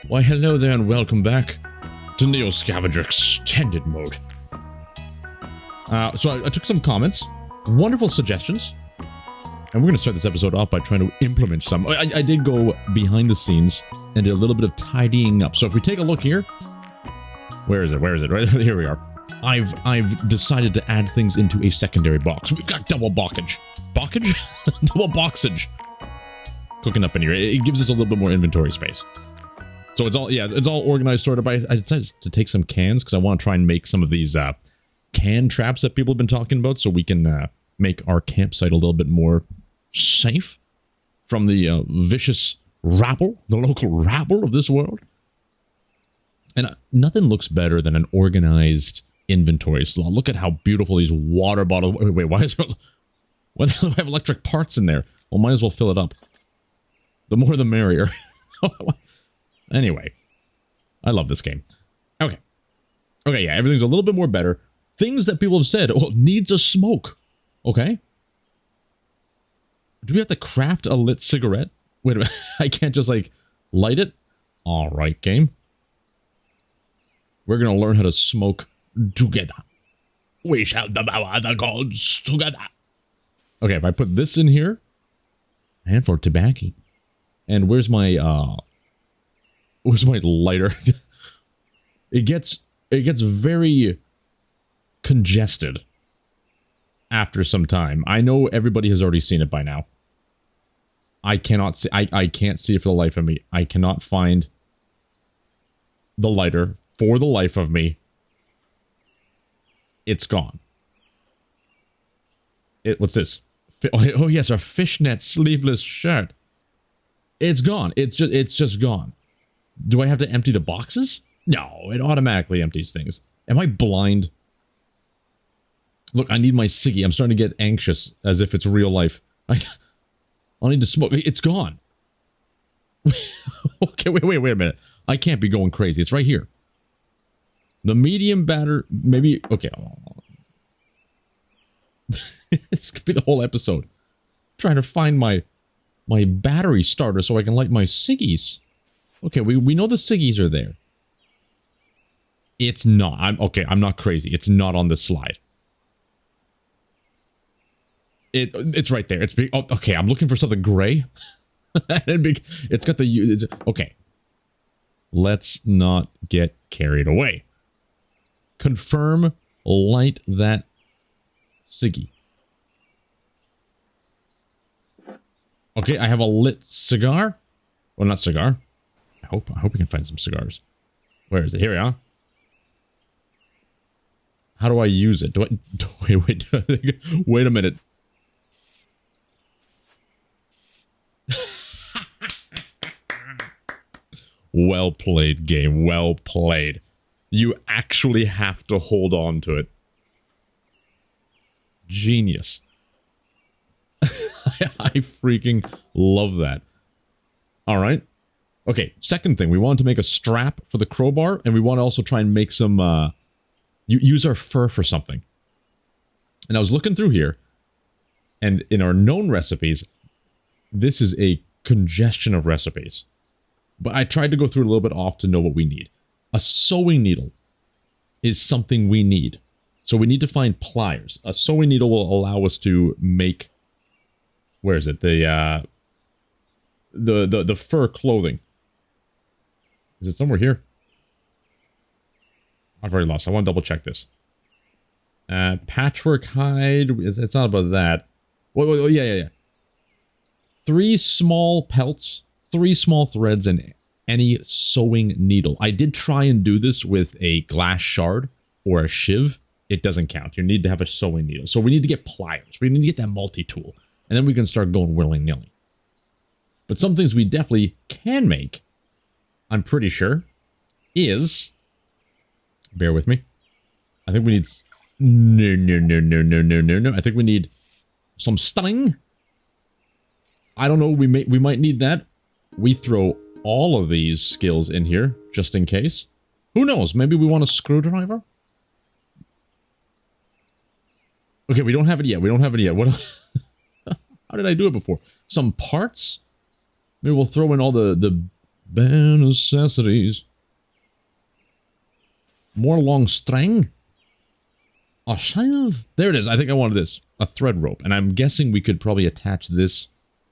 Why hello there and welcome back to Neo Scavenger Extended Mode. So I took some comments, wonderful suggestions, and we're going to start this episode off by trying to implement some. I did go behind the scenes and did a little bit of tidying up. So if we take a look here, where is it? Right here we are. I've decided to add things into a secondary box. We've got double boxage. Boxage? Double boxage. Cooking up in here. It gives us a little bit more inventory space. So it's all organized, sorted by. I decided to take some cans because I want to try and make some of these can traps that people have been talking about, so we can make our campsite a little bit more safe from the vicious rabble, the local rabble of this world. And nothing looks better than an organized inventory slot. Look at how beautiful these water bottles. Wait, why is there? Why the hell do I have electric parts in there? Well, might as well fill it up. The more the merrier. Anyway, I love this game. Okay, yeah, everything's a little bit more better. Things that people have said, oh, needs a smoke. Okay. Do we have to craft a lit cigarette? Wait a minute, I can't just, like, light it? All right, game. We're going to learn how to smoke together. We shall devour the gods together. Okay, if I put this in here, and for tobacco. And where's my lighter? It gets very congested after some time. I know everybody has already seen it by now. I cannot see. I can't see it for the life of me. I cannot find the lighter for the life of me. It's gone. What's this? Oh yes, our fishnet sleeveless shirt. It's gone. It's just gone. Do I have to empty the boxes? No, it automatically empties things. Am I blind? Look, I need my ciggy. I'm starting to get anxious as if it's real life. I'll need to smoke. It's gone. Okay, wait a minute. I can't be going crazy. It's right here. The medium batter, maybe. Okay. This could be the whole episode. I'm trying to find my battery starter so I can light my ciggies. Okay, we know the ciggies are there. It's not. I'm not crazy. It's not on this slide. It's right there. Okay, I'm looking for something gray. It's got the okay. Let's not get carried away. Confirm light that ciggy. Okay, I have a lit cigar. Well, not cigar. I hope we can find some cigars. Where is it? Here we are. How do I use it? Wait a minute. Well played, game. Well played. You actually have to hold on to it. Genius. I freaking love that. All right. Okay, second thing. We wanted to make a strap for the crowbar, and we want to also try and make some, use our fur for something. And I was looking through here, and in our known recipes, this is a congestion of recipes. But I tried to go through a little bit off to know what we need. A sewing needle is something we need. So we need to find pliers. A sewing needle will allow us to make, where is it? The fur clothing. Is it somewhere here? I've already lost. I want to double check this. Patchwork hide. It's not about that. Well, yeah. 3 small pelts, 3 small threads, and any sewing needle. I did try and do this with a glass shard or a shiv. It doesn't count. You need to have a sewing needle. So we need to get pliers. We need to get that multi-tool. And then we can start going willy-nilly. But some things we definitely can make, I'm pretty sure, is... Bear with me. I think we need... No. I think we need some string. I don't know. We might need that. We throw all of these skills in here, just in case. Who knows? Maybe we want a screwdriver? Okay, we don't have it yet. What? How did I do it before? Some parts? Maybe we'll throw in all the Bare necessities. More long string. A shiv. There it is. I think I wanted this. A thread rope. And I'm guessing we could probably attach this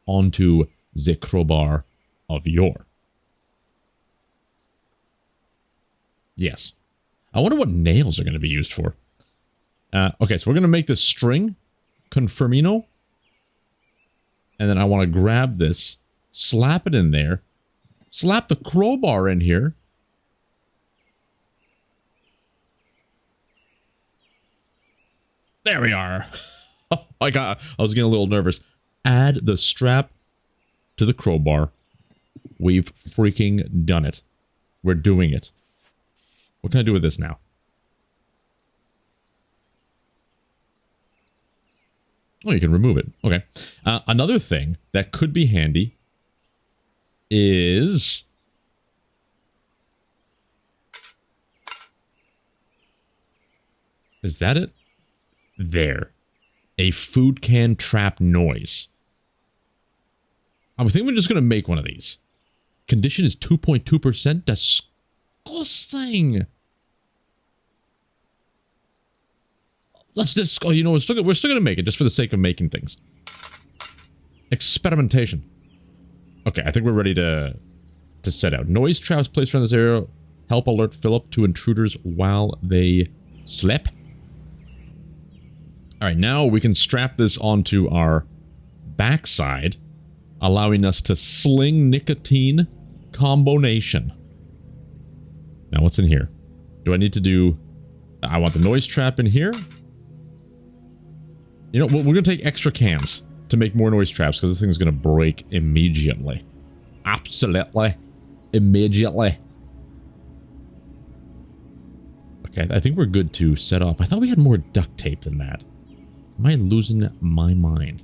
onto the crowbar of yore. Yes. I wonder what nails are going to be used for. Okay, so we're going to make this string. Confirmino. And then I want to grab this. Slap it in there. Slap the crowbar in here. There we are. Oh, I was getting a little nervous. Add the strap to the crowbar. We've freaking done it. We're doing it. What can I do with this now? Oh, you can remove it. Okay. Another thing that could be handy is... Is that it? There. A food can trap noise. I think we're just going to make one of these. Condition is 2.2%. Disgusting. Let's just... Oh, you know, we're still going to make it just for the sake of making things. Experimentation. Okay, I think we're ready to set out. Noise traps placed around this area help alert Philip to intruders while they sleep. Alright, now we can strap this onto our backside, allowing us to sling nicotine combination. Now, what's in here? Do I need to do... I want the noise trap in here. You know, we're going to take extra cans to make more noise traps because this thing's going to break immediately. Absolutely. Immediately. Okay, I think we're good to set off. I thought we had more duct tape than that. Am I losing my mind?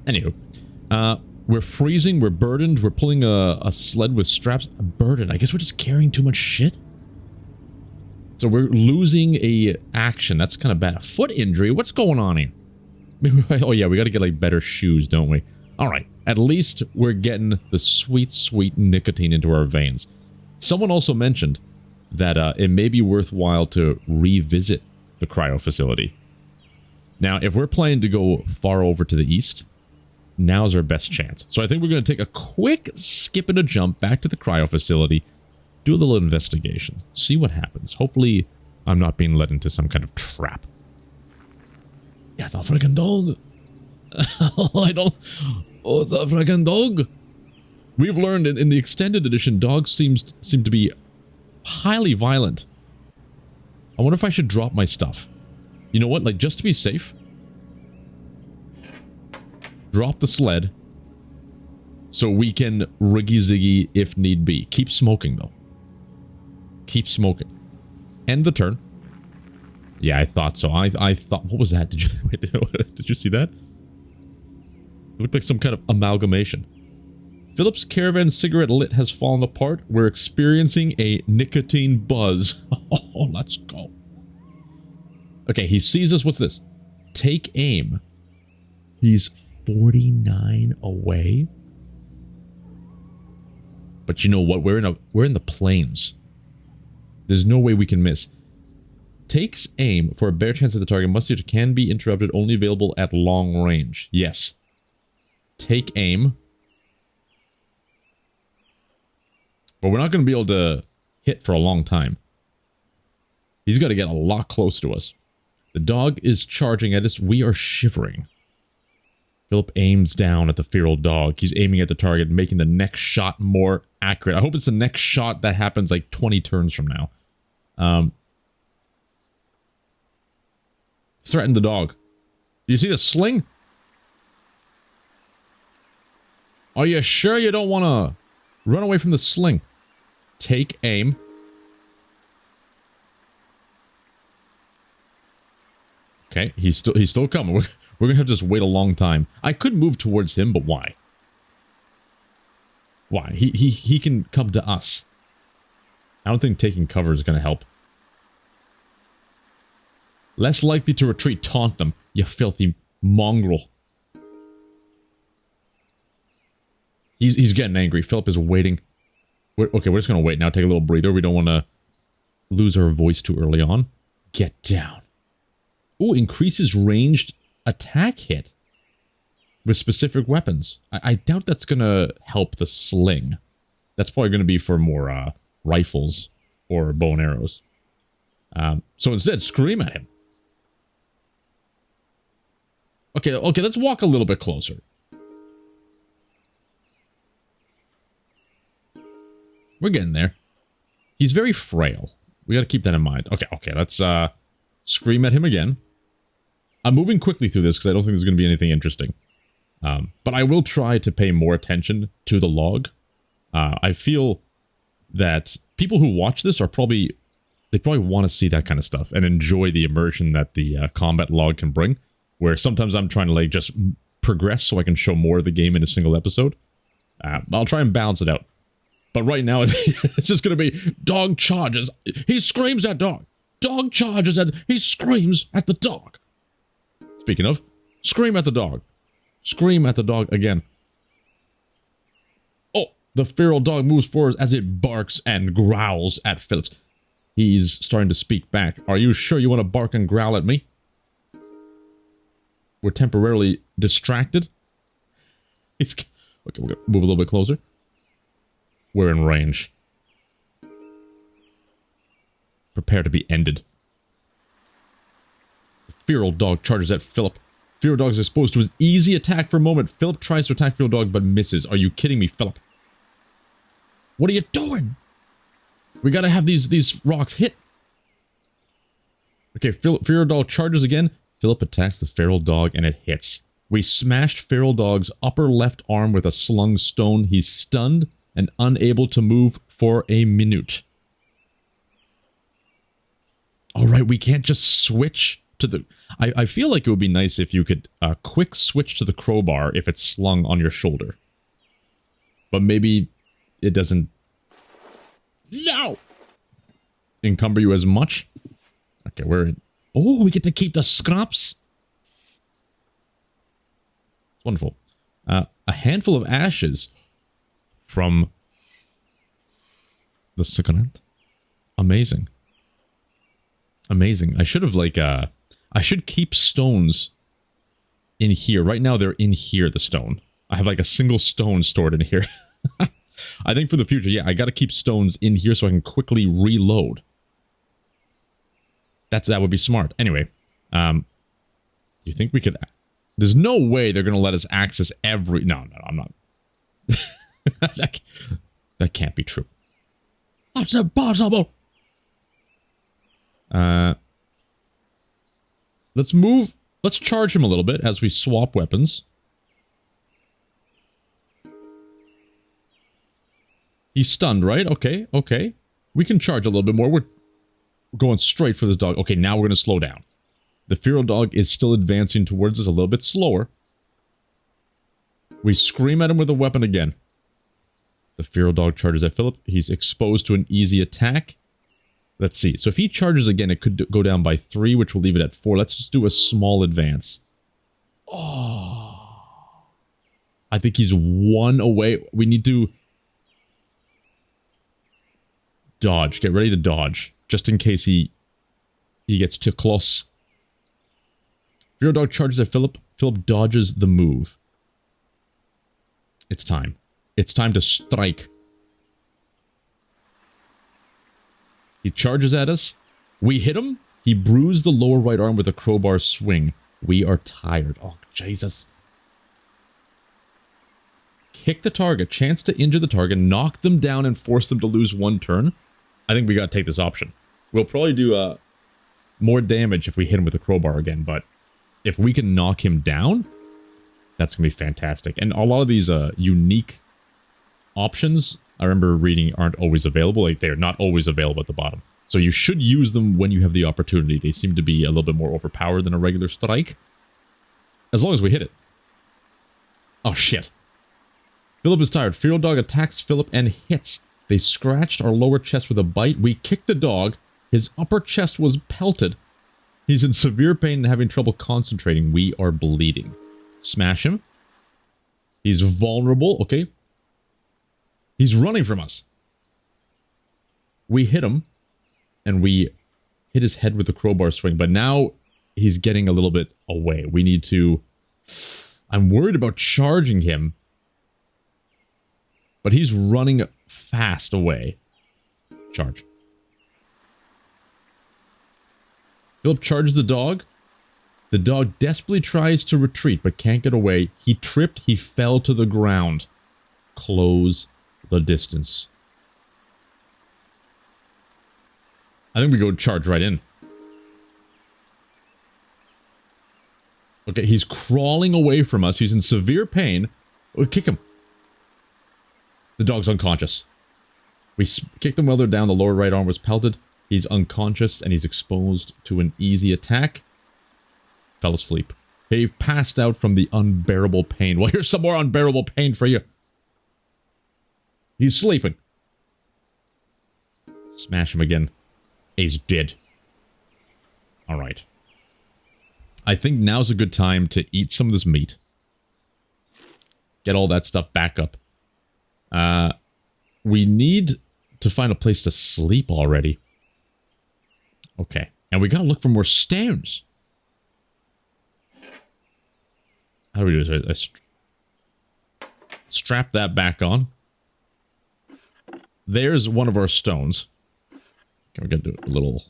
Anywho, we're freezing, we're burdened, we're pulling a sled with straps. A burden. I guess we're just carrying too much shit. So we're losing a action. That's kind of bad. A foot injury? What's going on here? Oh yeah, we got to get like better shoes, don't we? All right. At least we're getting the sweet, sweet nicotine into our veins. Someone also mentioned that it may be worthwhile to revisit the cryo facility. Now, if we're planning to go far over to the east, now's our best chance. So I think we're going to take a quick skip and a jump back to the cryo facility, do a little investigation, see what happens. Hopefully, I'm not being led into some kind of trap. Yeah, the freaking dog. I don't... Oh, the freaking dog. We've learned in the extended edition, dogs seem to be highly violent. I wonder if I should drop my stuff. You know what? Like, just to be safe, drop the sled so we can riggy-ziggy if need be. Keep smoking, though. Keep smoking. End the turn. Yeah, I thought so. I thought... What was that? Did you... Wait, did you see that? It looked like some kind of amalgamation. Philip's caravan cigarette lit has fallen apart. We're experiencing a nicotine buzz. Oh, let's go. Okay, he sees us. What's this? Take aim. He's 49 away. But you know what? We're in the plains. There's no way we can miss. Takes aim for a bare chance at the target. Must can be interrupted. Only available at long range. Yes. Take aim. But we're not going to be able to hit for a long time. He's got to get a lot close to us. The dog is charging at us. We are shivering. Philip aims down at the feral dog. He's aiming at the target, making the next shot more accurate. I hope it's the next shot that happens like 20 turns from now. Threaten the dog. Do you see the sling? Are you sure you don't want to run away from the sling? Take aim. Okay, he's still coming. We're gonna have to just wait a long time. I could move towards him, but why? Why? He can come to us. I don't think taking cover is gonna help. Less likely to retreat. Taunt them, you filthy mongrel. He's getting angry. Philip is waiting. Okay, we're just going to wait now. Take a little breather. We don't want to lose our voice too early on. Get down. Oh, increases ranged attack hit with specific weapons. I doubt that's going to help the sling. That's probably going to be for more rifles or bow and arrows. So instead, scream at him. Okay, let's walk a little bit closer. We're getting there. He's very frail. We got to keep that in mind. Okay, let's scream at him again. I'm moving quickly through this because I don't think there's going to be anything interesting. But I will try to pay more attention to the log. I feel that people who watch this are probably want to see that kind of stuff and enjoy the immersion that the combat log can bring. Where sometimes I'm trying to like just progress so I can show more of the game in a single episode. I'll try and balance it out. But right now, it's just going to be dog charges. He screams at dog. Dog charges and he screams at the dog. Speaking of, scream at the dog. Scream at the dog again. Oh, the feral dog moves forward as it barks and growls at Phillips. He's starting to speak back. Are you sure you want to bark and growl at me? We're temporarily distracted. Okay, we're going to move a little bit closer. We're in range. Prepare to be ended. The feral dog charges at Philip. Feral dog is exposed to his easy attack for a moment. Philip tries to attack feral dog but misses. Are you kidding me, Philip? What are you doing? We gotta have these rocks hit. Okay, feral dog charges again. Philip attacks the feral dog and it hits. We smashed feral dog's upper left arm with a slung stone. He's stunned and unable to move for a minute. Alright, we can't just switch to the... I feel like it would be nice if you could quick switch to the crowbar if it's slung on your shoulder. But maybe it doesn't... No! Encumber you as much. Okay, we're in... Oh, we get to keep the scraps. It's wonderful. A handful of ashes from the cigarette. Amazing. Amazing. I should have like I should keep stones in here. Right now they're in here, the stone. I have like a single stone stored in here. I think for the future, yeah, I gotta keep stones in here so I can quickly reload. That would be smart. Anyway, do you think we could... There's no way they're gonna let us access every... No, I'm not. That can't be true. That's impossible. Let's move. Let's charge him a little bit as we swap weapons. He's stunned, right? Okay. We can charge a little bit more. We're going straight for this dog. Okay, now we're going to slow down. The feral dog is still advancing towards us a little bit slower. We scream at him with a weapon again. The feral dog charges at Philip. He's exposed to an easy attack. Let's see. So if he charges again, it could go down by 3, which will leave it at 4. Let's just do a small advance. Oh. I think he's 1 away. We need to... dodge. Get ready to dodge. Just in case he gets too close. Feral dog charges at Philip. Philip dodges the move. It's time. It's time to strike. He charges at us. We hit him. He bruised the lower right arm with a crowbar swing. We are tired. Oh, Jesus. Kick the target. Chance to injure the target. Knock them down and force them to lose 1 turn. I think we gotta take this option. We'll probably do more damage if we hit him with a crowbar again, but if we can knock him down, that's gonna be fantastic. And a lot of these unique options, I remember reading, aren't always available. Like, they're not always available at the bottom. So you should use them when you have the opportunity. They seem to be a little bit more overpowered than a regular strike. As long as we hit it. Oh, shit. Philip is tired. Feral dog attacks Philip and hits. They scratched our lower chest with a bite. We kicked the dog. His upper chest was pelted. He's in severe pain and having trouble concentrating. We are bleeding. Smash him. He's vulnerable. Okay. He's running from us. We hit him, and we hit his head with the crowbar swing, but now he's getting a little bit away. We need to... I'm worried about charging him, but he's running fast away. Charge. Philip charges the dog. The dog desperately tries to retreat, but can't get away. He tripped. He fell to the ground. Close the distance. I think we go charge right in. Okay, he's crawling away from us. He's in severe pain. We kick him. The dog's unconscious. We kicked him while they're down. The lower right arm was pelted. He's unconscious and he's exposed to an easy attack. Fell asleep. He passed out from the unbearable pain. Well, here's some more unbearable pain for you. He's sleeping. Smash him again. He's dead. Alright. I think now's a good time to eat some of this meat. Get all that stuff back up. We need to find a place to sleep already. Okay. And we gotta look for more stones. How do we do this? I strap that back on. There's one of our stones. Okay, we're gonna do a little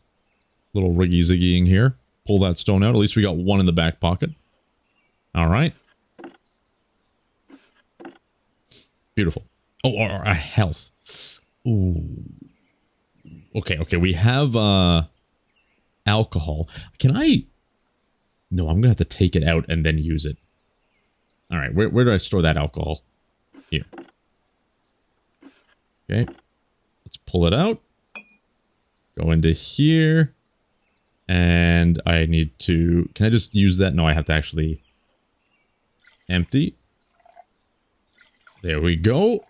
riggy-ziggying here. Pull that stone out. At least we got one in the back pocket. Alright. Beautiful. Oh, our health. Ooh. Okay, we have alcohol. Can I... No, I'm gonna have to take it out and then use it. Alright, where do I store that alcohol? Here. Okay. Let's pull it out. Go into here. And I need to... Can I just use that? No, I have to actually... Empty. There we go.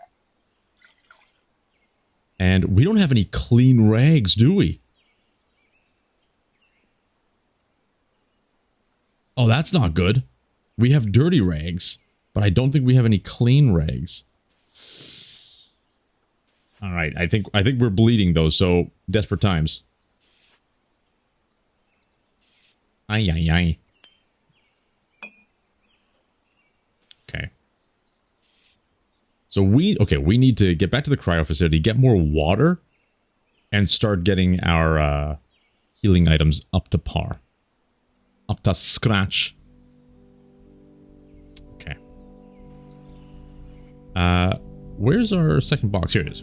And we don't have any clean rags, do we? Oh, that's not good. We have dirty rags, but I don't think we have any clean rags. All right, I think we're bleeding though, so desperate times. Ay, ay, ay. Okay. So we need to get back to the cryo facility, get more water, and start getting our healing items up to par. Up to scratch. Okay. Where's our second box? Here it is.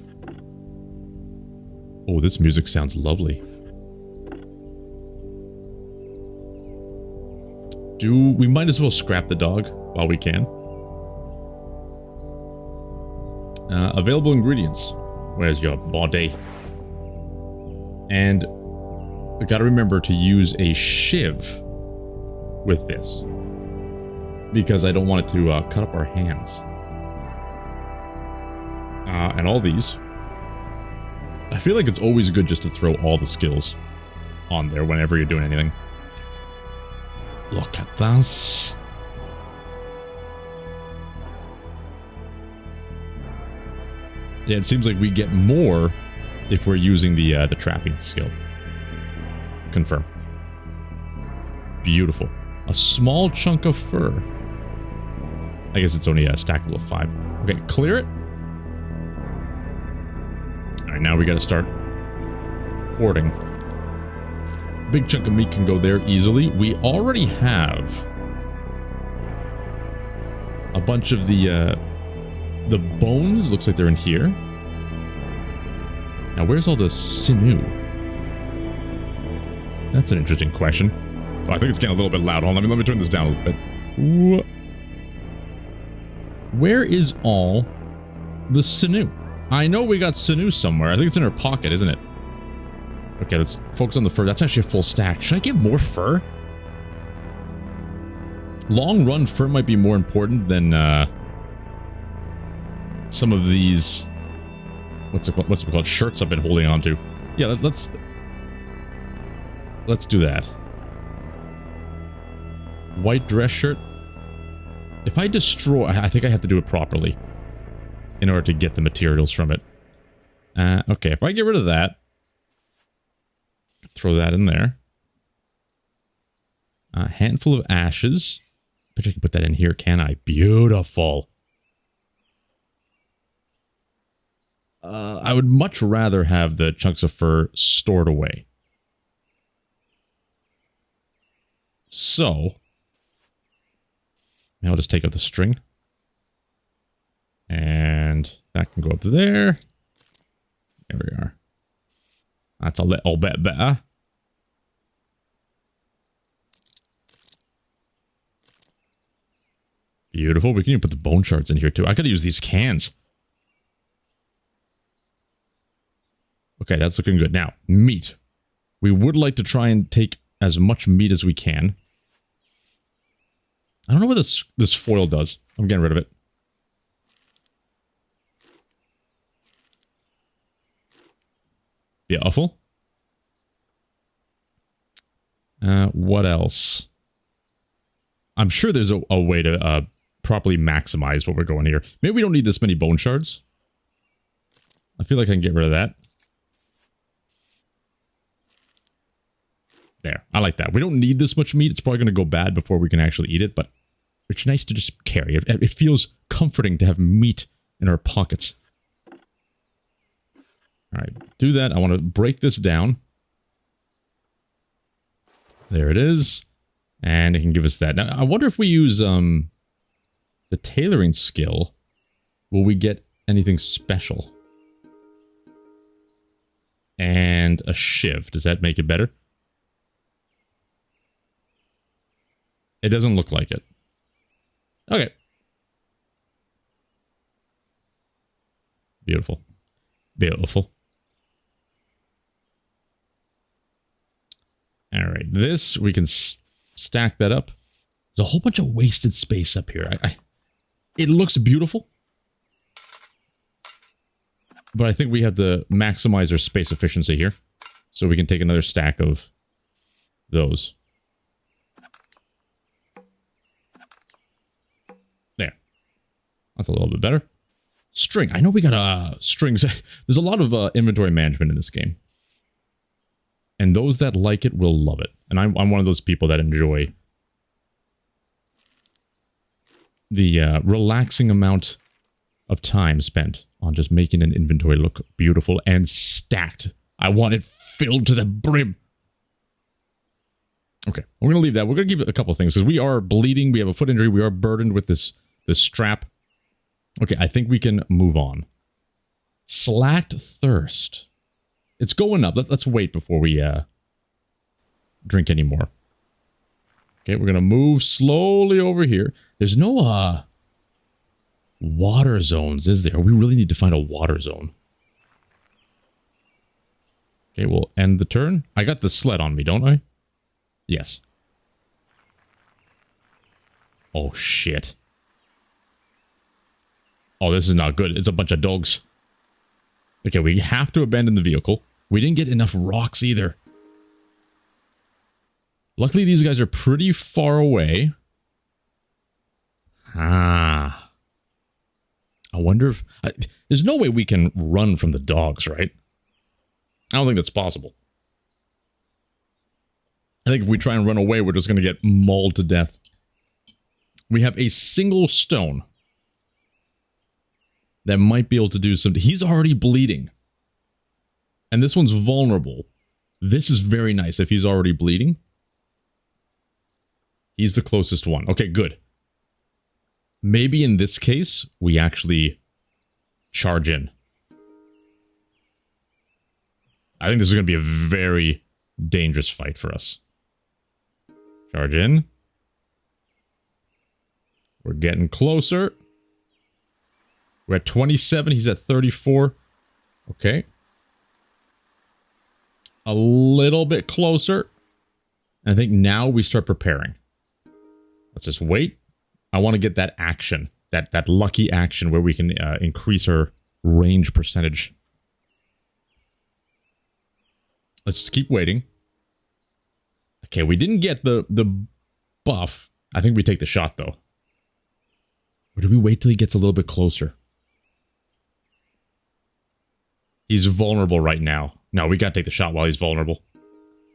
Oh, this music sounds lovely. We might as well scrap the dog while we can. Available ingredients. Where's your body? And we gotta remember to use a shiv with this. Because I don't want it to cut up our hands. And all these. I feel like it's always good just to throw all the skills on there whenever you're doing anything. Look at this. Yeah, it seems like we get more if we're using the trapping skill. Confirm. Beautiful. A small chunk of fur. I guess it's only a stackable of 5. Okay, clear it. Alright, now we gotta start hoarding. Big chunk of meat can go there easily. We already have a bunch of the bones. Looks like they're in here. Now, where's all the sinew? That's an interesting question. Oh, I think it's getting a little bit loud. Hold on, let me turn this down a little bit. Where is all the sinew? I know we got sinew somewhere. I think it's in our pocket, isn't it? Okay, let's focus on the fur. That's actually a full stack. Should I get more fur? Long run, fur might be more important than some of these... What's it called? Shirts I've been holding on to. Yeah, let's do that. White dress shirt. If I destroy... I think I have to do it properly. in order to get the materials from it. Okay, if I get rid of that, throw that in there. A handful of ashes. Bet you can put that in here, can I? Beautiful. I would much rather have the chunks of fur stored away. So, now I'll just take out the string. And that can go up there. There we are. That's a little bit better. Beautiful. We can even put the bone shards in here too. I could use these cans. Okay, that's looking good. Now, meat. We would like to try and take as much meat as we can. I don't know what this foil does. I'm getting rid of it. Beautiful. What else? I'm sure there's a way to properly maximize what we're going here. Maybe we don't need this many bone shards. I feel like I can get rid of that. There. I like that. We don't need this much meat. It's probably going to go bad before we can actually eat it, but it's nice to just carry it. It feels comforting to have meat in our pockets. All right. Do that. I want to break this down. There it is. And it can give us that. Now, I wonder if we use the tailoring skill, will we get anything special? And a shiv. Does that make it better? It doesn't look like it. Okay. Beautiful. Beautiful. All right. This, we can stack that up. There's a whole bunch of wasted space up here. It looks beautiful. But I think we have to maximize our space efficiency here. So we can take another stack of those. There. That's a little bit better. String. I know we got strings. There's a lot of inventory management in this game. And those that like it will love it. And I'm one of those people that enjoy the relaxing amount of time spent on just making an inventory look beautiful and stacked. I want it filled to the brim. Okay, we're going to leave that. We're going to keep a couple of things because we are bleeding. We have a foot injury. We are burdened with this strap. Okay, I think we can move on. Slacked thirst. It's going up. Let's wait before we drink anymore. Okay, we're going to move slowly over here. There's no water zones, is there? We really need to find a water zone. Okay, we'll end the turn. I got the sled on me, don't I? Yes. Oh, shit. Oh, this is not good. It's a bunch of dogs. Okay, we have to abandon the vehicle. We didn't get enough rocks either. Luckily, these guys are pretty far away. Ah. I wonder if... there's no way we can run from the dogs, right? I don't think that's possible. I think if we try and run away, we're just going to get mauled to death. We have a single stone that might be able to do some... He's already bleeding. And this one's vulnerable. This is very nice if he's already bleeding. He's the closest one. Okay, good. Maybe in this case, we actually charge in. I think this is going to be a very dangerous fight for us. Charge in. We're getting closer. We're at 27. He's at 34. Okay. A little bit closer. I think now we start preparing. Let's just wait. I want to get that action. That lucky action where we can increase our range percentage. Let's just keep waiting. Okay, we didn't get the buff. I think we take the shot, though. Or do we wait till he gets a little bit closer? He's vulnerable right now. No, we gotta take the shot while he's vulnerable.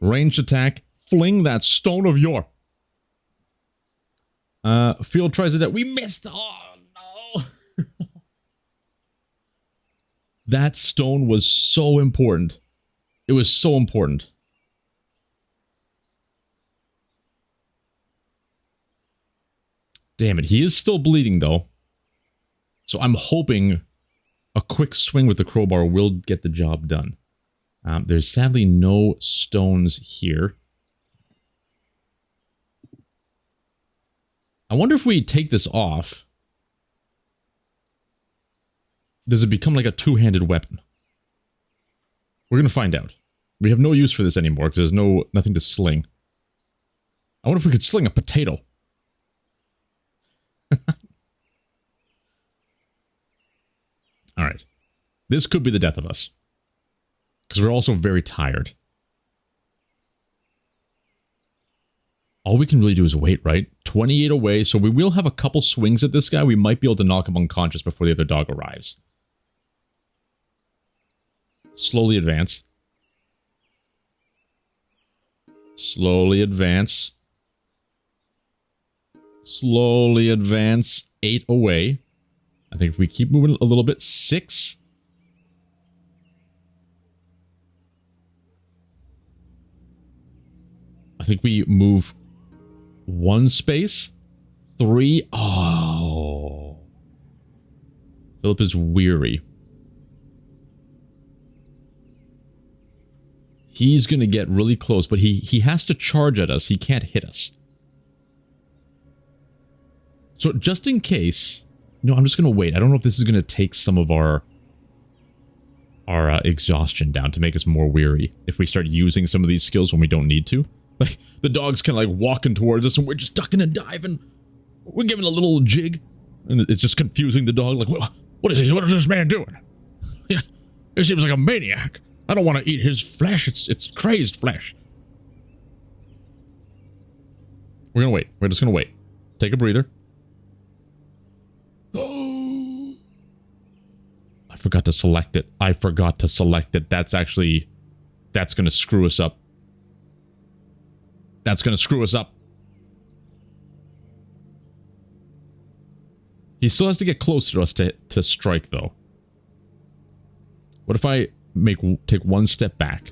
Ranged attack. Fling that stone of yore. Field tries it out. We missed. Oh, no. That stone was so important. It was so important. Damn it. He is still bleeding, though. So I'm hoping a quick swing with the crowbar will get the job done. There's sadly no stones here. I wonder if we take this off, does it become like a two-handed weapon? We're going to find out. We have no use for this anymore because there's nothing to sling. I wonder if we could sling a potato. Alright. This could be the death of us. Because we're also very tired. All we can really do is wait, right? 28 away, so we will have a couple swings at this guy. We might be able to knock him unconscious before the other dog arrives. Slowly advance. Slowly advance. Slowly advance. 8 away. I think if we keep moving a little bit, 6. I think we move 1 space. 3. Oh. Philip is weary. He's going to get really close, but he has to charge at us. He can't hit us. So just in case... No, I'm just going to wait. I don't know if this is going to take some of our exhaustion down to make us more weary if we start using some of these skills when we don't need to. Like, the dog's kind of like walking towards us and we're just ducking and diving. We're giving a little jig. And it's just confusing the dog. Like, what is this man doing? Yeah, he seems like a maniac. I don't want to eat his flesh. It's crazed flesh. We're going to wait. We're just going to wait. Take a breather. I forgot to select it. I forgot to select it. That's going to screw us up. That's going to screw us up. He still has to get closer to us to strike, though. What if I take 1 step back?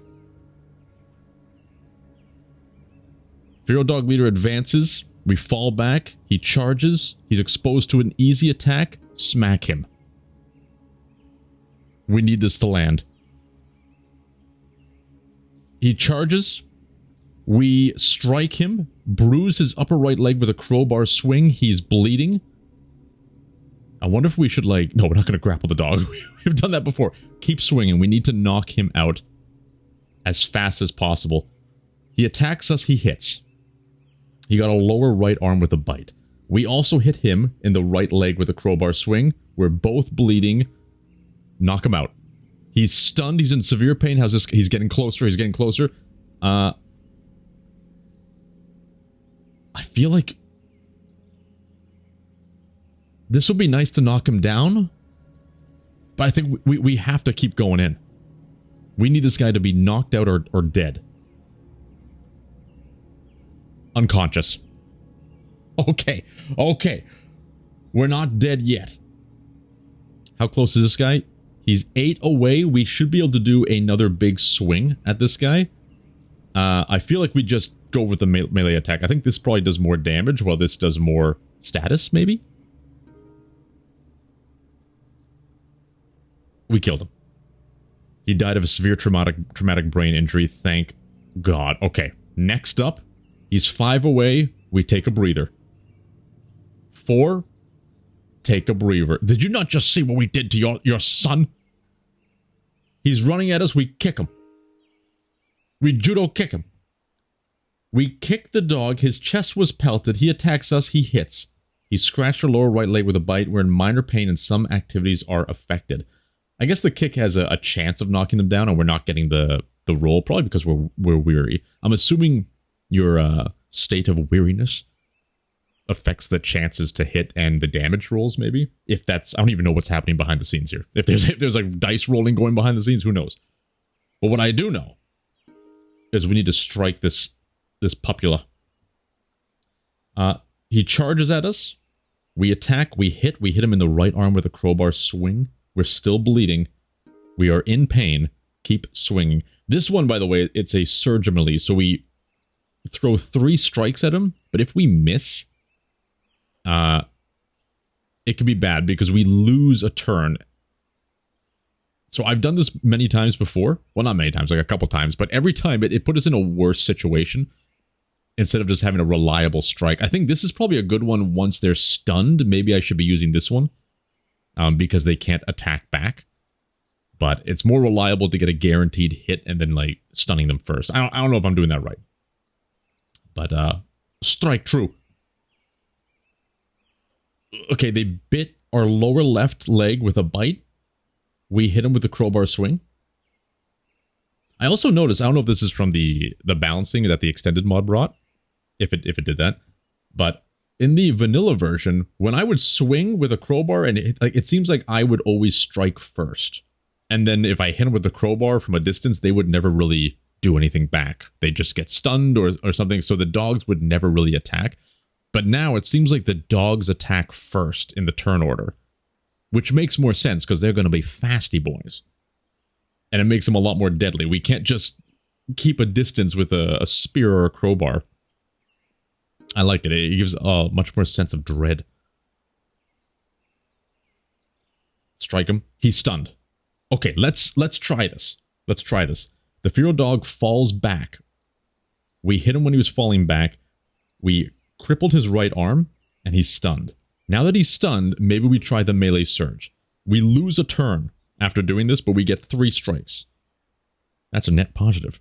Feral dog leader advances. We fall back. He charges. He's exposed to an easy attack. Smack him. We need this to land. He charges. We strike him. Bruise his upper right leg with a crowbar swing. He's bleeding. I wonder if we should, like... No, we're not going to grapple the dog. We've done that before. Keep swinging. We need to knock him out as fast as possible. He attacks us. He hits. He got a lower right arm with a bite. We also hit him in the right leg with a crowbar swing. We're both bleeding. Knock him out. He's stunned. He's in severe pain. How's this? He's getting closer. He's getting closer. I feel like this would be nice to knock him down. But I think we have to keep going in. We need this guy to be knocked out or dead. Unconscious. Okay. Okay. We're not dead yet. How close is this guy? He's 8 away. We should be able to do another big swing at this guy. I feel like we just go with the melee attack. I think this probably does more damage while this does more status, maybe? We killed him. He died of a severe traumatic brain injury. Thank God. Okay. Next up, he's 5 away. We take a breather. 4. Take a breather. Did you not just see what we did to your son? He's running at us. We kick him. We judo kick him. We kick the dog. His chest was pelted. He attacks us. He hits. He scratched our lower right leg with a bite. We're in minor pain and some activities are affected. I guess the kick has a chance of knocking them down and we're not getting the roll, probably because we're weary. I'm assuming your state of weariness affects the chances to hit and the damage rolls, maybe. If that's, I don't even know what's happening behind the scenes here. If there's like dice rolling going behind the scenes, who knows? But what I do know is we need to strike this pupula. He charges at us. We attack, we hit him in the right arm with a crowbar swing. We're still bleeding. We are in pain. Keep swinging. This one, by the way, it's a surge melee, so we throw 3 strikes at him, but if we miss, it could be bad because we lose a turn. So I've done this many times before. Well, not many times, like a couple times, but every time it put us in a worse situation instead of just having a reliable strike. I think this is probably a good one once they're stunned. Maybe I should be using this one because they can't attack back. But it's more reliable to get a guaranteed hit and then, like, stunning them first. I don't know if I'm doing that right. But, strike true. Okay, they bit our lower left leg with a bite. We hit him with the crowbar swing. I also noticed, I don't know if this is from the balancing that the extended mod brought, if it did that, but in the vanilla version, when I would swing with a crowbar, and it seems like I would always strike first. And then if I hit him with the crowbar from a distance, they would never really do anything back. They just get stunned or something, so the dogs would never really attack. But now it seems like the dogs attack first in the turn order, which makes more sense because they're going to be fasty boys. And it makes them a lot more deadly. We can't just keep a distance with a spear or a crowbar. I like it. It gives a much more sense of dread. Strike him. He's stunned. Okay, let's try this. Let's try this. The feral dog falls back. We hit him when he was falling back. We crippled his right arm, and he's stunned. Now that he's stunned, maybe we try the melee surge. We lose a turn after doing this, but we get 3 strikes. That's a net positive.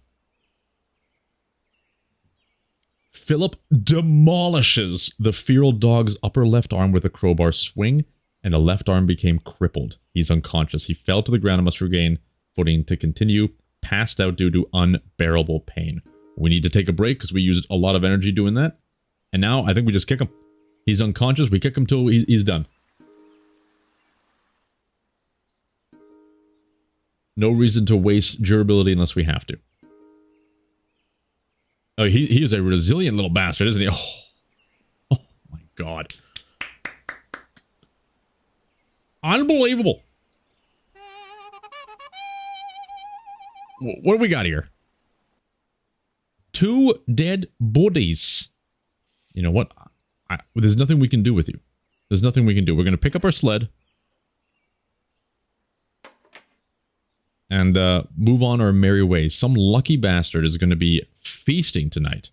Philip demolishes the feral dog's upper left arm with a crowbar swing, and the left arm became crippled. He's unconscious. He fell to the ground and must regain footing to continue, passed out due to unbearable pain. We need to take a break because we used a lot of energy doing that. And now I think we just kick him. He's unconscious. We kick him till he's done. No reason to waste durability unless we have to. Oh, he is a resilient little bastard, isn't he? Oh my god. Unbelievable. What do we got here? 2 dead bodies. You know what? There's nothing we can do with you. There's nothing we can do. We're going to pick up our sled. And move on our merry ways. Some lucky bastard is going to be feasting tonight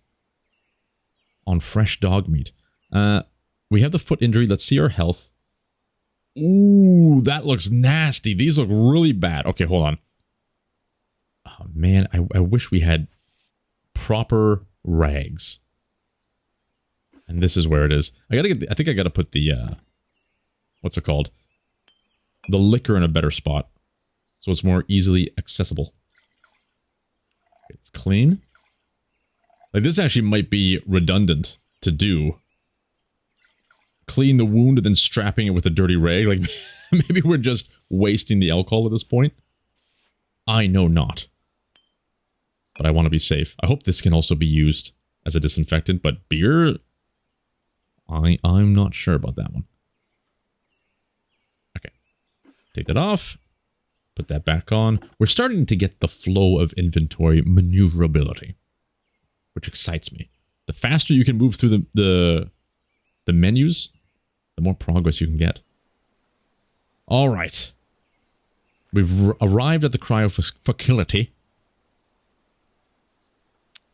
on fresh dog meat. We have the foot injury. Let's see our health. Ooh, that looks nasty. These look really bad. Okay, hold on. Oh, man, I wish we had proper rags. And this is where it is. I think I gotta put the, what's it called? The liquor in a better spot. So it's more easily accessible. It's clean. Like, this actually might be redundant to do. Clean the wound and then strapping it with a dirty rag. Like, maybe we're just wasting the alcohol at this point. I know not. But I want to be safe. I hope this can also be used as a disinfectant, but beer... I'm not sure about that one. Okay. Take that off. Put that back on. We're starting to get the flow of inventory maneuverability, which excites me. The faster you can move through the menus, the more progress you can get. All right. We've arrived at the cryo facility.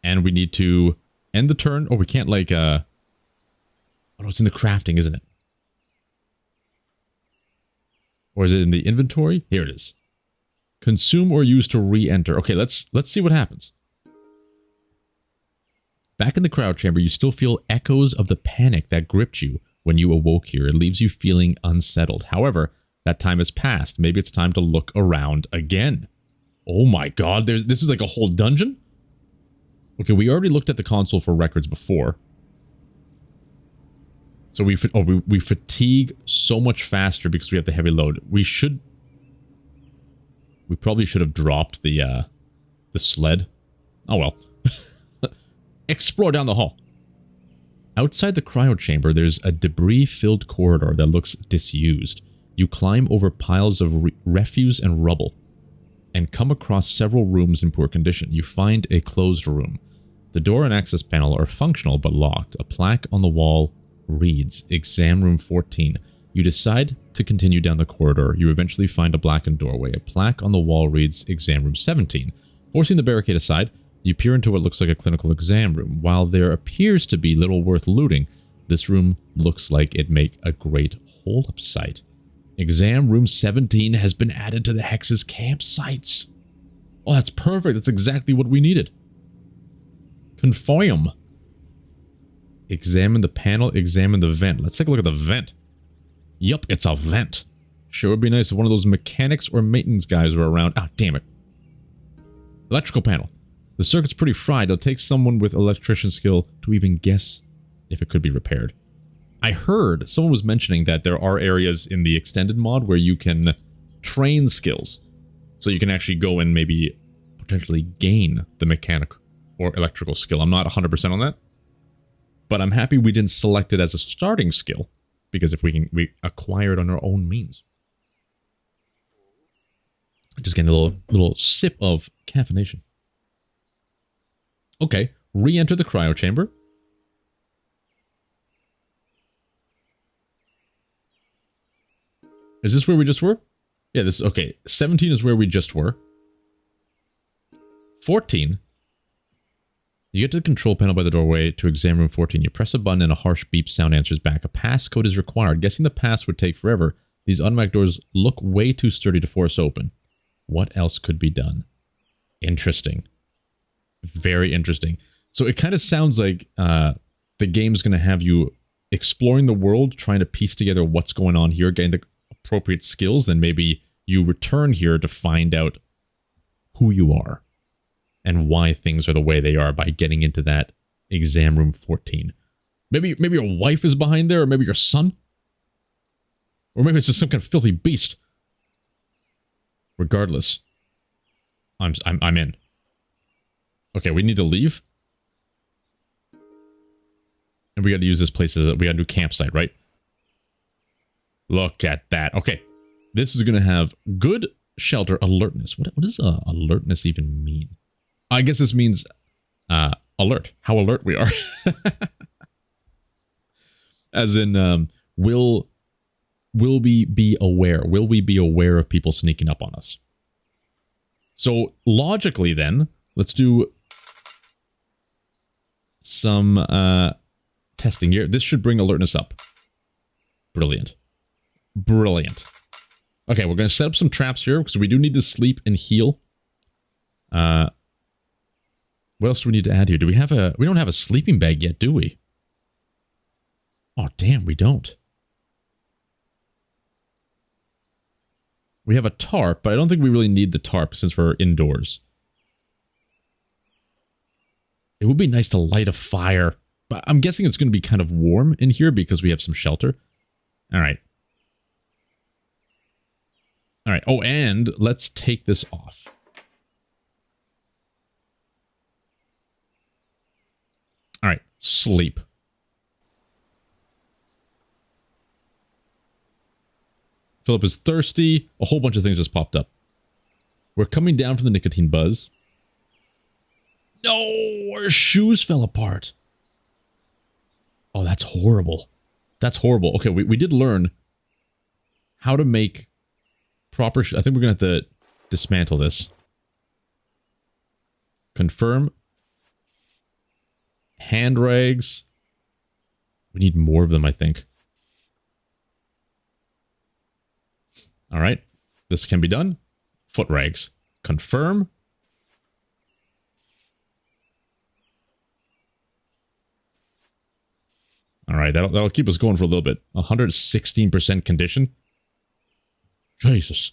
And we need to end the turn. Oh, we can't like... Oh, no, it's in the crafting, isn't it? Or is it in the inventory? Here it is. Consume or use to re-enter. Okay, let's see what happens. Back in the cryo chamber, you still feel echoes of the panic that gripped you when you awoke here. It leaves you feeling unsettled. However, that time has passed. Maybe it's time to look around again. Oh my god, this is like a whole dungeon? Okay, we already looked at the console for records before. So we fatigue so much faster because we have the heavy load. We probably should have dropped the sled. Oh well. Explore down the hall. Outside the cryo chamber, there's a debris-filled corridor that looks disused. You climb over piles of refuse and rubble and come across several rooms in poor condition. You find a closed room. The door and access panel are functional but locked. A plaque on the wall reads, Exam Room 14. You decide to continue down the corridor. You eventually find a blackened doorway. A plaque on the wall reads, Exam Room 17. Forcing the barricade aside, you peer into what looks like a clinical exam room. While there appears to be little worth looting, this room looks like it'd make a great hold-up site. Exam Room 17 has been added to the Hex's campsites. Oh, that's perfect. That's exactly what we needed. Confirm. Examine the panel, examine the vent. Let's take a look at the vent. Yup, it's a vent. Sure would be nice if one of those mechanics or maintenance guys were around. Ah, damn it. Electrical panel. The circuit's pretty fried. It'll take someone with electrician skill to even guess if it could be repaired. I heard someone was mentioning that there are areas in the extended mod where you can train skills. So you can actually go and maybe potentially gain the mechanic or electrical skill. I'm not 100% on that. But I'm happy we didn't select it as a starting skill. Because if we acquire it on our own means. Just getting a little sip of caffeination. Okay, re-enter the cryo chamber. Is this where we just were? Yeah, this is okay. 17 is where we just were. 14. You get to the control panel by the doorway to exam room 14. You press a button and a harsh beep sound answers back. A passcode is required. Guessing the pass would take forever. These automatic doors look way too sturdy to force open. What else could be done? Interesting. Very interesting. So it kind of sounds like the game's going to have you exploring the world, trying to piece together what's going on here, getting the appropriate skills, then maybe you return here to find out who you are and why things are the way they are by getting into that exam room 14. Maybe your wife is behind there, or maybe your son, or maybe it's just some kind of filthy beast. Regardless, I'm in. Okay, we need to leave. And we got to use this place as we got a new campsite, right? Look at that. Okay. This is going to have good shelter alertness. What does alertness even mean? I guess this means alert. How alert we are. As in, will we be aware? Will we be aware of people sneaking up on us? So logically then, let's do some testing here. This should bring alertness up. Brilliant. Brilliant. Okay, we're going to set up some traps here because we do need to sleep and heal. What else do we need to add here? Do we have we don't have a sleeping bag yet, do we? Oh, damn, we don't. We have a tarp, but I don't think we really need the tarp since we're indoors. It would be nice to light a fire, but I'm guessing it's going to be kind of warm in here because we have some shelter. All right. All right. Oh, and let's take this off. All right. Sleep. Philip is thirsty. A whole bunch of things just popped up. We're coming down from the nicotine buzz. No, our shoes fell apart. Oh, that's horrible. That's horrible. Okay, we did learn how to make proper... I think we're going to have to dismantle this. Confirm. Hand rags. We need more of them, I think. All right. This can be done. Foot rags. Confirm. All right. That'll keep us going for a little bit. 116% condition. Jesus.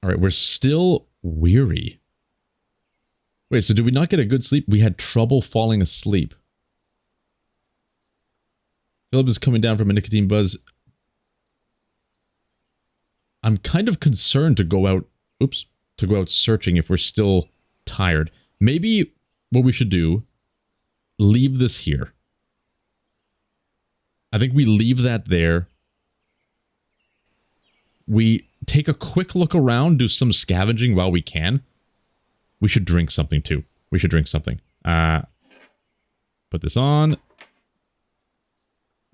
All right. We're still weary. Wait, so did we not get a good sleep? We had trouble falling asleep. Philip is coming down from a nicotine buzz. I'm kind of concerned to go out, to go out searching if we're still tired. Maybe what we should do, leave this here. I think we leave that there. We take a quick look around, do some scavenging while we can. We should drink something too. We should drink something. Put this on.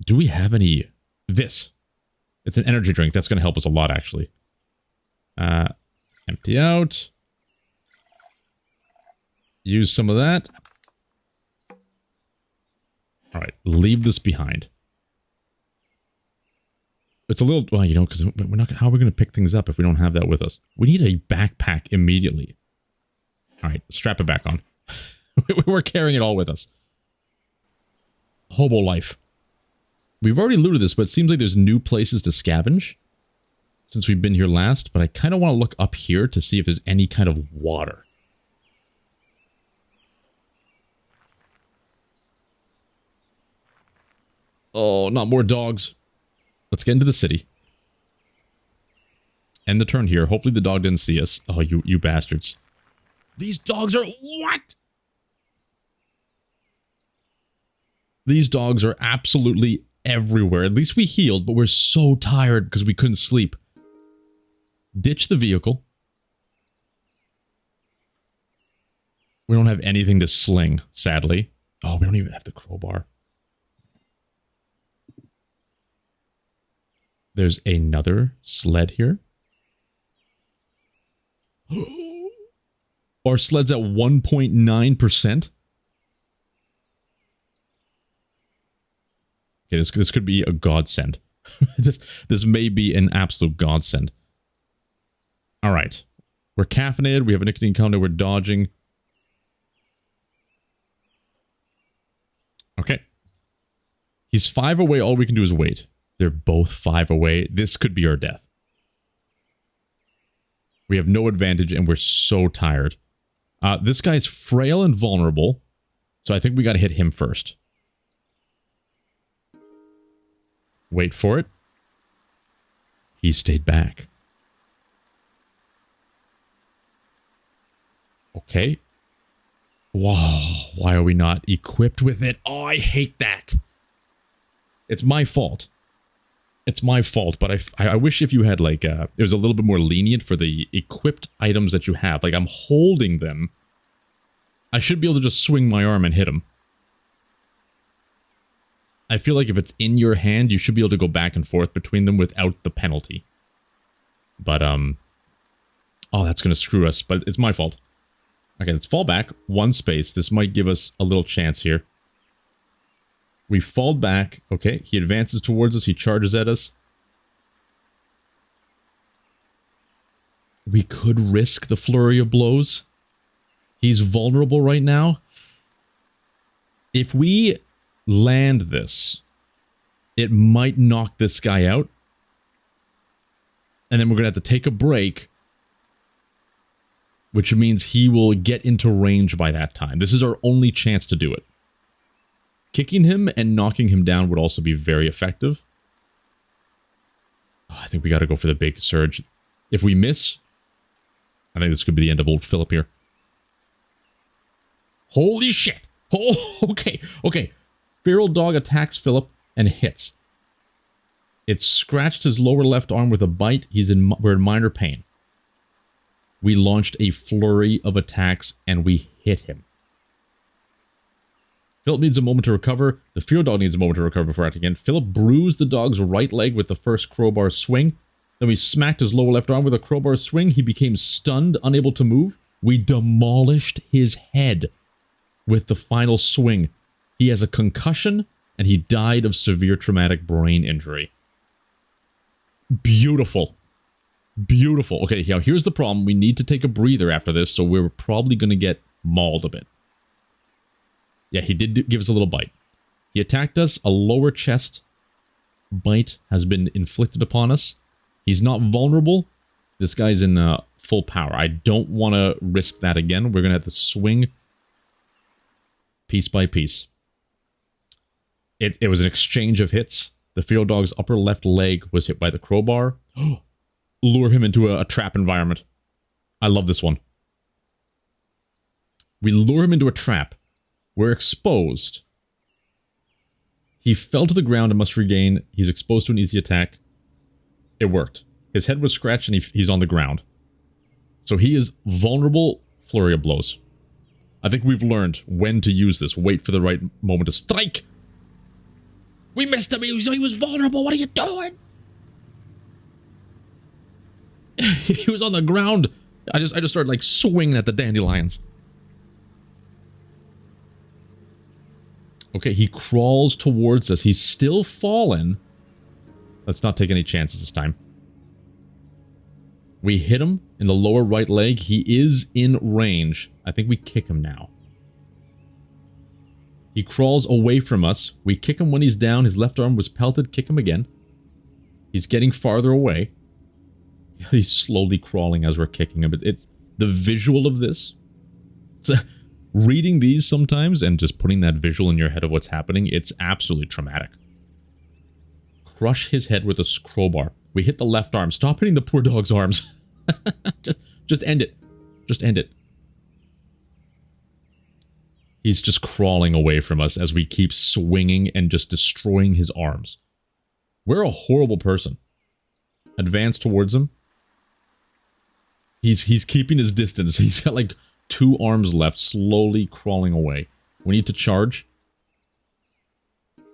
Do we have any... This. It's an energy drink. That's going to help us a lot, actually. Empty out. Use some of that. All right. Leave this behind. It's a little... Well, you know, because we're not... How are we going to pick things up if we don't have that with us? We need a backpack immediately. All right. Strap it back on. We're carrying it all with us. Hobo life. We've already looted this, but it seems like there's new places to scavenge since we've been here last, but I kind of want to look up here to see if there's any kind of water. Oh, not more dogs. Let's get into the city. End the turn here. Hopefully the dog didn't see us. Oh, you bastards. These dogs are... What? These dogs are absolutely everywhere. At least we healed, but we're so tired because we couldn't sleep. Ditch the vehicle. We don't have anything to sling, sadly. Oh, we don't even have the crowbar. There's another sled here. Our sled's at 1.9%. Okay, this could be a godsend. this may be an absolute godsend. All right. We're caffeinated. We have a nicotine counter. We're dodging. Okay. He's 5 away. All we can do is wait. They're both 5 away. This could be our death. We have no advantage, and we're so tired. This guy's frail and vulnerable, so I think we got to hit him first. Wait for it. He stayed back. Okay. Wow. Why are we not equipped with it? Oh, I hate that. It's my fault. It's my fault, but I wish if you had, like, it was a little bit more lenient for the equipped items that you have. Like, I'm holding them. I should be able to just swing my arm and hit him. I feel like if it's in your hand, you should be able to go back and forth between them without the penalty. But, oh, that's going to screw us, but it's my fault. Okay, let's fall back. 1 space. This might give us a little chance here. We fall back. Okay, he advances towards us. He charges at us. We could risk the flurry of blows. He's vulnerable right now. If we land this, it might knock this guy out. And then we're going to have to take a break, which means he will get into range by that time. This is our only chance to do it. Kicking him and knocking him down would also be very effective. Oh, I think we got to go for the big surge. If we miss, I think this could be the end of old Philip here. Holy shit! Oh, okay, okay. Feral dog attacks Philip and hits. It scratched his lower left arm with a bite. We're in minor pain. We launched a flurry of attacks and we hit him. Philip needs a moment to recover. The feral dog needs a moment to recover before acting again. Philip bruised the dog's right leg with the first crowbar swing. Then we smacked his lower left arm with a crowbar swing. He became stunned, unable to move. We demolished his head with the final swing. He has a concussion, and he died of severe traumatic brain injury. Beautiful. Beautiful. Okay, now here's the problem. We need to take a breather after this, so we're probably going to get mauled a bit. Yeah, he did give us a little bite. He attacked us. A lower chest bite has been inflicted upon us. He's not vulnerable. This guy's in full power. I don't want to risk that again. We're going to have to swing piece by piece. It was an exchange of hits. The field dog's upper left leg was hit by the crowbar. Lure him into a trap environment. I love this one. We lure him into a trap. We're exposed. He fell to the ground and must regain. He's exposed to an easy attack. It worked. His head was scratched and he's on the ground. So he is vulnerable. Flurry of blows. I think we've learned when to use this. Wait for the right moment to strike. We missed him. He was vulnerable. What are you doing? He was on the ground. I just started like swinging at the dandelions. Okay, he crawls towards us. He's still fallen. Let's not take any chances this time. We hit him in the lower right leg. He is in range. I think we kick him now. He crawls away from us. We kick him when he's down. His left arm was pelted. Kick him again. He's getting farther away. He's slowly crawling as we're kicking him. It's the visual of this. Reading these sometimes and just putting that visual in your head of what's happening, it's absolutely traumatic. Crush his head with a crowbar. We hit the left arm. Stop hitting the poor dog's arms. just end it. Just end it. He's just crawling away from us as we keep swinging and just destroying his arms. We're a horrible person. Advance towards him. He's keeping his distance. He's got like 2 arms left, slowly crawling away. We need to charge.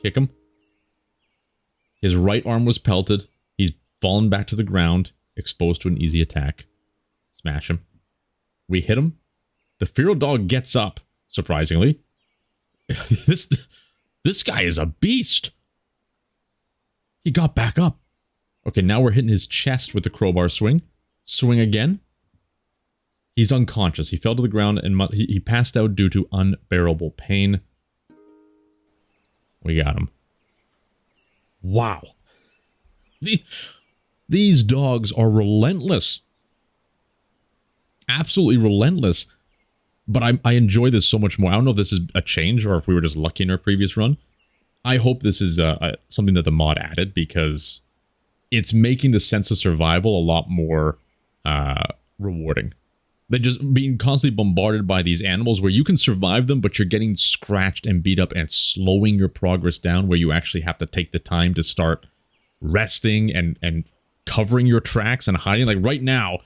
Kick him. His right arm was pelted. He's fallen back to the ground, exposed to an easy attack. Smash him. We hit him. The feral dog gets up, surprisingly. This guy is a beast. He got back up. Okay, now we're hitting his chest with the crowbar swing. Swing again. He's unconscious. He fell to the ground and he passed out due to unbearable pain. We got him. Wow. These dogs are relentless. Absolutely relentless. But I enjoy this so much more. I don't know if this is a change or if we were just lucky in our previous run. I hope this is something that the mod added because it's making the sense of survival a lot more rewarding. They're just being constantly bombarded by these animals where you can survive them, but you're getting scratched and beat up and slowing your progress down where you actually have to take the time to start resting and covering your tracks and hiding. Like right now,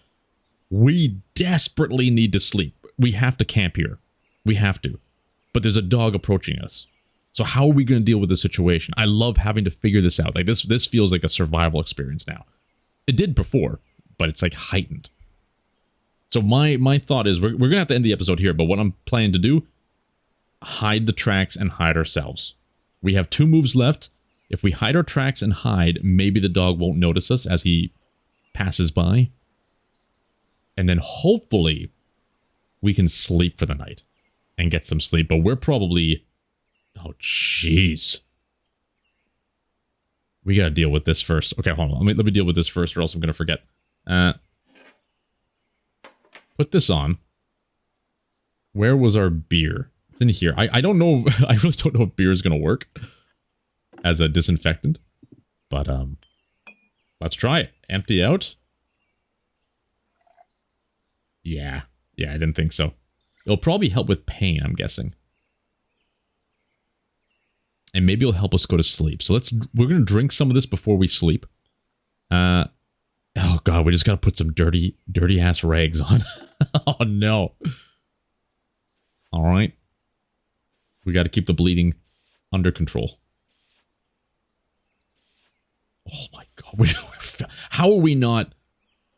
we desperately need to sleep. We have to camp here. We have to. But there's a dog approaching us. So how are we going to deal with this situation? I love having to figure this out. Like this feels like a survival experience now. It did before, but it's like heightened. So my thought is we're going to have to end the episode here, but what I'm planning to do, hide the tracks and hide ourselves. We have 2 moves left. If we hide our tracks and hide, maybe the dog won't notice us as he passes by. And then hopefully we can sleep for the night and get some sleep. But we're probably... Oh, jeez. We got to deal with this first. Okay, hold on. Let me deal with this first or else I'm going to forget. Put this on. Where was our beer? It's in here. I don't know. I really don't know if beer is going to work as a disinfectant. But let's try it. Empty out. Yeah. Yeah, I didn't think so. It'll probably help with pain, I'm guessing. And maybe it'll help us go to sleep. So we're going to drink some of this before we sleep. Oh god, we just got to put some dirty ass rags on. Oh no. All right. We got to keep the bleeding under control. Oh my god. How are we not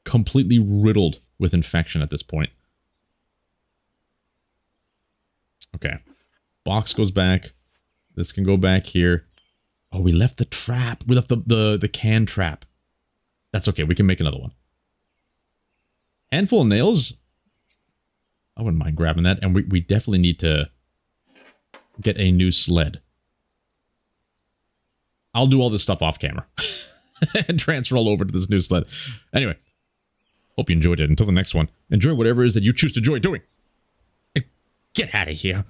completely riddled with infection at this point? Okay. Box goes back. This can go back here. Oh, we left the trap. We left the can trap. That's okay. We can make another one. Handful of nails. I wouldn't mind grabbing that. And we definitely need to get a new sled. I'll do all this stuff off camera. And transfer all over to this new sled. Anyway. Hope you enjoyed it. Until the next one. Enjoy whatever it is that you choose to enjoy doing. And get out of here.